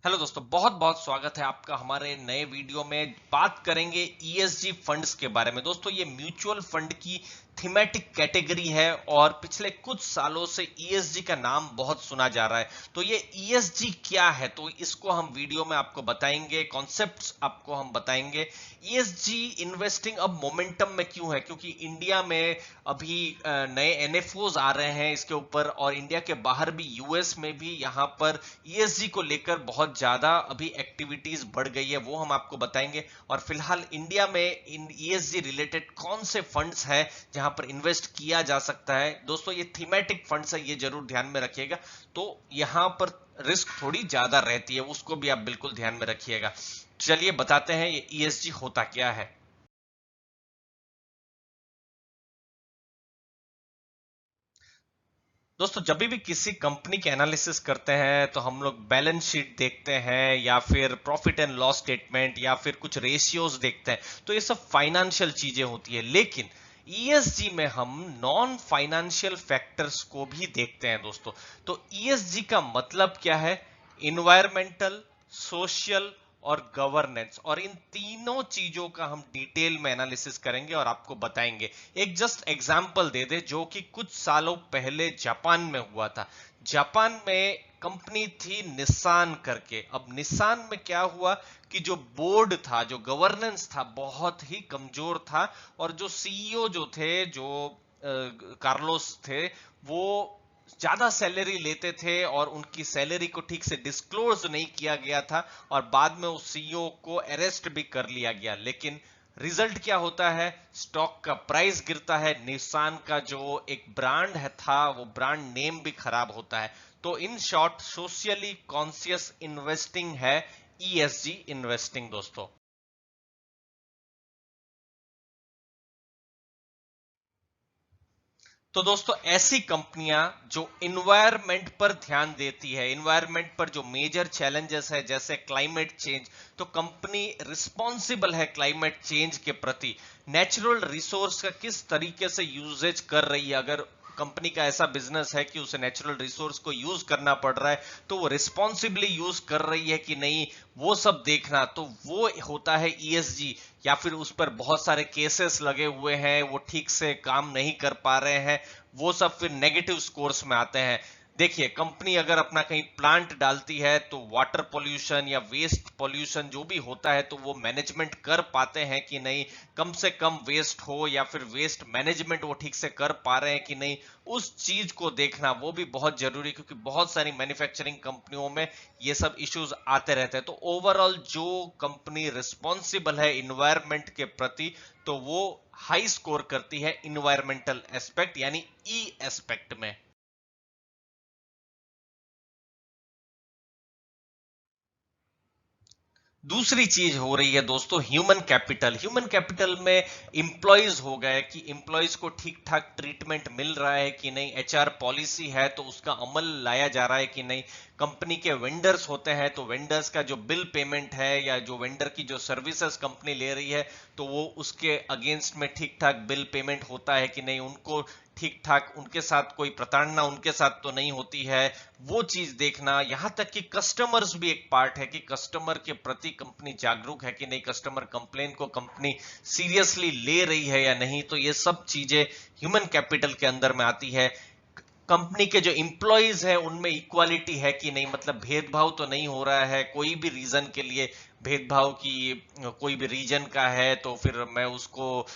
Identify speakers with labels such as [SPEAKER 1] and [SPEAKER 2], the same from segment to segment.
[SPEAKER 1] Hello दोस्तों, बहुत बहुत स्वागत है आपका हमारे नए वीडियो में। बात करेंगे ईएसजी फंड्स के बारे में। दोस्तों, ये म्यूचुअल फंड की थीमेटिक कैटेगरी है और पिछले कुछ सालों से ईएसजी का नाम बहुत सुना जा रहा है। तो ये ईएसजी क्या है, तो इसको हम वीडियो में आपको बताएंगे, कॉन्सेप्ट्स आपको हम बताएंगे। ईएसजी इन्वेस्टिंग अब मोमेंटम में क्यों है, क्योंकि इंडिया में अभी नए एनएफओज आ रहे हैं इसके ऊपर, और इंडिया के बाहर भी यूएस में भी यहाँ पर ईएसजी को लेकर बहुत ज्यादा अभी एक्टिविटीज बढ़ गई है, वो हम आपको बताएंगे। और फिलहाल इंडिया में इन ईएसजी रिलेटेड कौन से फंड्स हैं जहां पर इन्वेस्ट किया जा सकता है। दोस्तों, ये थीमेटिक फंड्स है, ये जरूर ध्यान में रखिएगा। तो यहां पर रिस्क थोड़ी ज्यादा रहती है, उसको भी आप बिल्कुल ध्यान में रखिएगा। चलिए बताते हैं ये ईएसजी होता क्या है। दोस्तों, जब भी किसी कंपनी के एनालिसिस करते हैं तो हम लोग बैलेंस शीट देखते हैं या फिर प्रॉफिट एंड लॉस स्टेटमेंट या फिर कुछ रेशियोज देखते हैं। तो ये सब फाइनेंशियल चीजें होती है, लेकिन ईएसजी में हम नॉन फाइनेंशियल फैक्टर्स को भी देखते हैं दोस्तों। तो ईएसजी का मतलब क्या है? इन्वायरमेंटल, सोशल और गवर्नेंस, और इन तीनों चीजों का हम डिटेल में एनालिसिस करेंगे और आपको बताएंगे। एक जस्ट एग्जांपल दे दे, जो कि कुछ सालों पहले जापान में हुआ था। जापान में कंपनी थी निसान करके। अब निसान में क्या हुआ कि जो बोर्ड था, जो गवर्नेंस था, बहुत ही कमजोर था। और जो सीईओ जो थे, जो कार्लोस थे, वो ज्यादा सैलरी लेते थे और उनकी सैलरी को ठीक से डिस्क्लोज नहीं किया गया था। और बाद में उस सीईओ को अरेस्ट भी कर लिया गया। लेकिन रिजल्ट क्या होता है? स्टॉक का प्राइस गिरता है, निसान का जो एक ब्रांड है था, वो ब्रांड नेम भी खराब होता है। तो in short, socially conscious investing है ईएसजी इन्वेस्टिंग दोस्तों। तो दोस्तों, ऐसी कंपनियां जो इन्वायरमेंट पर ध्यान देती है, इन्वायरमेंट पर जो मेजर चैलेंजेस है जैसे क्लाइमेट चेंज, तो कंपनी रिस्पॉन्सिबल है क्लाइमेट चेंज के प्रति। नेचुरल रिसोर्स का किस तरीके से यूजेज कर रही है, अगर कंपनी का ऐसा बिजनेस है कि उसे नेचुरल रिसोर्स को यूज करना पड़ रहा है, तो वो रिस्पॉन्सिबली यूज कर रही है कि नहीं, वो सब देखना, तो वो होता है ईएसजी। या फिर उस पर बहुत सारे केसेस लगे हुए हैं, वो ठीक से काम नहीं कर पा रहे हैं, वो सब फिर नेगेटिव स्कोर्स में आते हैं। देखिए, कंपनी अगर अपना कहीं प्लांट डालती है तो वाटर पोल्यूशन या वेस्ट पोल्यूशन जो भी होता है, तो वो मैनेजमेंट कर पाते हैं कि नहीं, कम से कम वेस्ट हो, या फिर वेस्ट मैनेजमेंट वो ठीक से कर पा रहे हैं कि नहीं, उस चीज को देखना वो भी बहुत जरूरी है। क्योंकि बहुत सारी मैन्युफैक्चरिंग कंपनियों में ये सब इश्यूज आते रहते हैं। तो ओवरऑल जो कंपनी रिस्पॉन्सिबल है इन्वायरमेंट के प्रति, तो वो हाई स्कोर करती है इन्वायरमेंटल एस्पेक्ट यानी ई एस्पेक्ट में। दूसरी चीज हो रही है दोस्तों, ह्यूमन कैपिटल। ह्यूमन कैपिटल में इंप्लॉइज हो गए कि इंप्लॉइज को ठीक ठाक ट्रीटमेंट मिल रहा है कि नहीं, एचआर पॉलिसी है तो उसका अमल लाया जा रहा है कि नहीं। कंपनी के वेंडर्स होते हैं, तो वेंडर्स का जो बिल पेमेंट है या जो वेंडर की जो सर्विसेज कंपनी ले रही है, तो वो उसके अगेंस्ट में ठीक ठाक बिल पेमेंट होता है कि नहीं, उनको ठीक ठाक, उनके साथ कोई प्रताड़ना उनके साथ तो नहीं होती है, वो चीज देखना। यहां तक कि कस्टमर्स भी एक पार्ट है कि कस्टमर के प्रति कंपनी जागरूक है कि नहीं, कस्टमर कंप्लेन को कंपनी सीरियसली ले रही है या नहीं। तो ये सब चीजें ह्यूमन कैपिटल के अंदर में आती है। कंपनी के जो इंप्लॉइज है उनमें इक्वालिटी है कि नहीं, मतलब भेदभाव तो नहीं हो रहा है कोई भी रीजन के लिए। भेदभाव की कोई भी रीजन का है तो फिर मैं उसको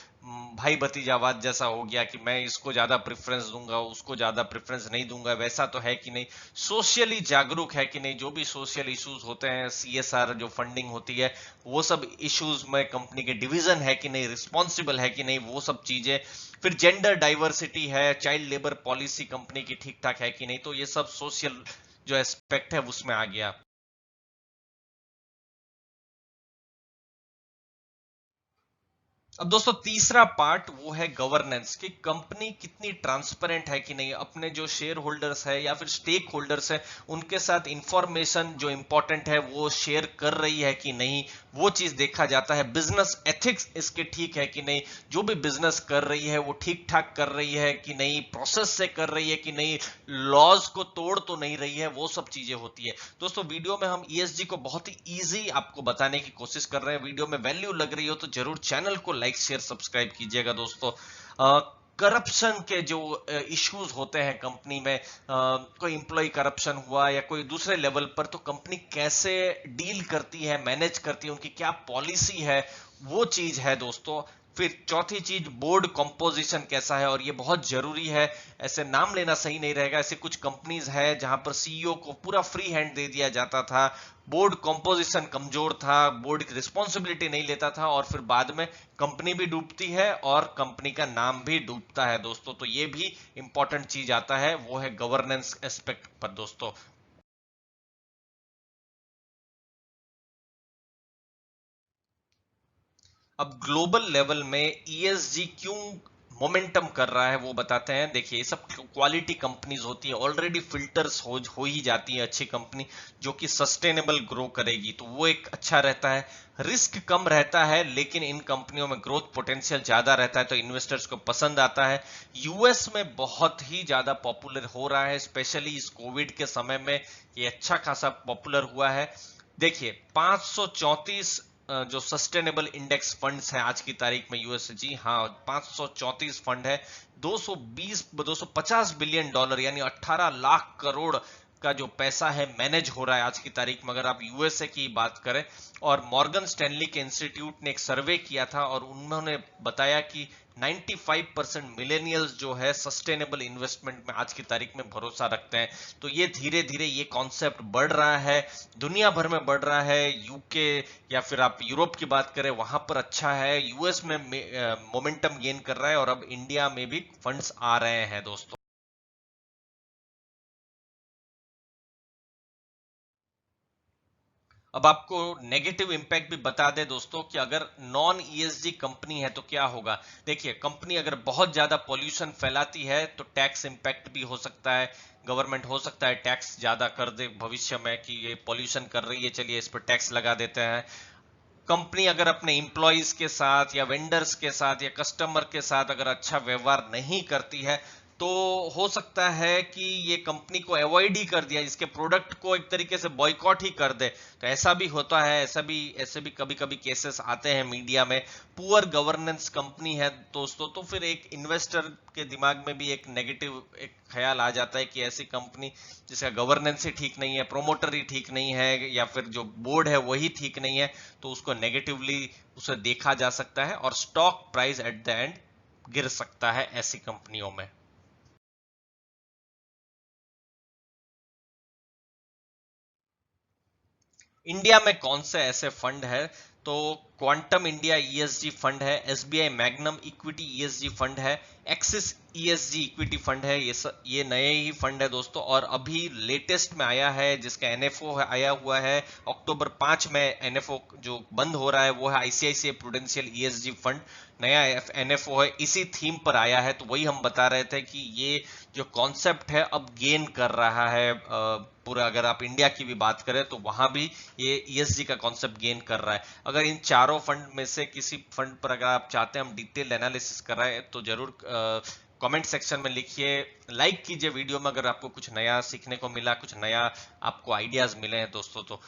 [SPEAKER 1] भाई भतीजावाद जैसा हो गया कि मैं इसको ज्यादा प्रेफरेंस दूंगा, उसको ज्यादा प्रेफरेंस नहीं दूंगा, वैसा तो है कि नहीं। सोशली जागरूक है कि नहीं, जो भी सोशल इश्यूज होते हैं, सीएसआर जो फंडिंग होती है, वो सब इश्यूज में कंपनी के डिवीजन है कि नहीं, रिस्पॉन्सिबल है कि नहीं, वो सब चीजें। फिर जेंडर डाइवर्सिटी है, चाइल्ड लेबर पॉलिसी कंपनी की ठीक ठाक है कि नहीं, तो ये सब सोशल जो एस्पेक्ट है उसमें आ गया। अब दोस्तों तीसरा पार्ट वो है गवर्नेंस कि कंपनी कितनी ट्रांसपेरेंट है कि नहीं, अपने जो शेयर होल्डर्स है या फिर स्टेक होल्डर्स है उनके साथ इंफॉर्मेशन जो इंपॉर्टेंट है वो शेयर कर रही है कि नहीं, वो चीज देखा जाता है। बिजनेस एथिक्स इसके ठीक है कि नहीं, जो भी बिजनेस कर रही है वो ठीक ठाक कर रही है कि नहीं, प्रोसेस से कर रही है कि नहीं, लॉज को तोड़ तो नहीं रही है, वो सब चीजें होती है। दोस्तों वीडियो में हम ईएसजी को बहुत ही इजी आपको बताने की कोशिश कर रहे हैं। वीडियो में वैल्यू लग रही हो तो जरूर चैनल को लाइक शेयर सब्सक्राइब कीजिएगा दोस्तों। करप्शन के जो इश्यूज होते हैं कंपनी में, कोई इंप्लॉय करप्शन हुआ या कोई दूसरे लेवल पर, तो कंपनी कैसे डील करती है, मैनेज करती है, उनकी क्या पॉलिसी है, वो चीज है दोस्तों। फिर चौथी चीज बोर्ड कंपोजिशन कैसा है, और ये बहुत जरूरी है। ऐसे नाम लेना सही नहीं रहेगा, ऐसे कुछ कंपनीज है जहां पर सीईओ को पूरा फ्री हैंड दे दिया जाता था, बोर्ड कंपोजिशन कमजोर था, बोर्ड की रिस्पॉन्सिबिलिटी नहीं लेता था, और फिर बाद में कंपनी भी डूबती है और कंपनी का नाम भी डूबता है दोस्तों। तो ये भी इंपॉर्टेंट चीज आता है, वो है गवर्नेंस एस्पेक्ट पर दोस्तों। अब ग्लोबल लेवल में ईएसजी क्यों मोमेंटम कर रहा है वो बताते हैं। देखिए ये सब क्वालिटी कंपनीज होती है, ऑलरेडी फिल्टर्स हो ही जाती है अच्छी कंपनी जो कि सस्टेनेबल ग्रो करेगी, तो वो एक अच्छा रहता है। रिस्क कम रहता है लेकिन इन कंपनियों में ग्रोथ पोटेंशियल ज्यादा रहता है, तो इन्वेस्टर्स को पसंद आता है। यूएस में बहुत ही ज्यादा पॉपुलर हो रहा है, स्पेशली इस कोविड के समय में ये अच्छा खासा पॉपुलर हुआ है। देखिए 534 जो सस्टेनेबल इंडेक्स फंड्स हैं आज की तारीख में यूएस, जी हाँ 534 फंड है। 250 बिलियन डॉलर यानी 18 लाख करोड़ का जो पैसा है मैनेज हो रहा है आज की तारीख में, अगर आप यूएसए की बात करें। और मॉर्गन स्टैनली के इंस्टीट्यूट ने एक सर्वे किया था और उन्होंने बताया कि 95% मिलेनियल्स जो है सस्टेनेबल इन्वेस्टमेंट में आज की तारीख में भरोसा रखते हैं। तो ये धीरे धीरे ये कॉन्सेप्ट बढ़ रहा है, दुनिया भर में बढ़ रहा है। यूके या फिर आप यूरोप की बात करें वहां पर अच्छा है, यूएस में मोमेंटम गेन कर रहा है, और अब इंडिया में भी फंड्स आ रहे हैं दोस्तों। अब आपको नेगेटिव इंपैक्ट भी बता दे दोस्तों कि अगर नॉन ईएसजी कंपनी है तो क्या होगा। देखिए कंपनी अगर बहुत ज्यादा पॉल्यूशन फैलाती है तो टैक्स इंपैक्ट भी हो सकता है, गवर्नमेंट हो सकता है टैक्स ज्यादा कर दे भविष्य में कि ये पॉल्यूशन कर रही है, चलिए इस पर टैक्स लगा देते हैं। कंपनी अगर अपने इंप्लॉइज के साथ या वेंडर्स के साथ या कस्टमर के साथ अगर अच्छा व्यवहार नहीं करती है तो हो सकता है कि ये कंपनी को अवॉइड ही कर दिया, इसके प्रोडक्ट को एक तरीके से बॉयकॉट ही कर दे। तो ऐसा भी होता है, ऐसे भी कभी कभी केसेस आते हैं मीडिया में। पुअर गवर्नेंस कंपनी है दोस्तों, तो फिर एक इन्वेस्टर के दिमाग में भी एक नेगेटिव एक ख्याल आ जाता है कि ऐसी कंपनी जिसका गवर्नेंस ही ठीक नहीं है, प्रोमोटर ही ठीक नहीं है, या फिर जो बोर्ड है वही ठीक नहीं है, तो उसको नेगेटिवली उसे देखा जा सकता है और stock price at the end गिर सकता है ऐसी कंपनियों में। इंडिया में कौन से ऐसे फंड है, तो क्वांटम इंडिया ईएसजी फंड है, SBI magnum equity ESG fund है, एक्सिस ईएसजी इक्विटी फंड है। ये नए ही फंड है दोस्तों, और अभी लेटेस्ट में आया है जिसका एनएफओ आया हुआ है अक्टूबर 5 में। एनएफओ जो बंद हो रहा है वो है आईसीआईसीआई प्रूडेंशियल ईएसजी फंड, नया एनएफओ है, इसी थीम पर आया है। तो वही हम बता रहे थे कि ये जो कॉन्सेप्ट है अब गेन कर रहा है पूरा। अगर आप इंडिया की भी बात करें तो वहां भी ये ईएसजी का कॉन्सेप्ट गेन कर रहा है। अगर इन चारों फंड में से किसी फंड पर अगर आप चाहते हैं हम डिटेल एनालिसिस कर रहे हैं तो जरूर कमेंट सेक्शन में लिखिए, लाइक कीजिए वीडियो में अगर आपको कुछ नया सीखने को मिला, कुछ नया आपको आइडियाज मिले हैं दोस्तों। तो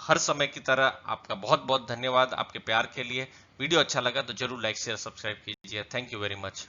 [SPEAKER 1] हर समय की तरह आपका बहुत बहुत धन्यवाद आपके प्यार के लिए। वीडियो अच्छा लगा तो जरूर लाइक शेयर सब्सक्राइब कीजिए। Thank you very much.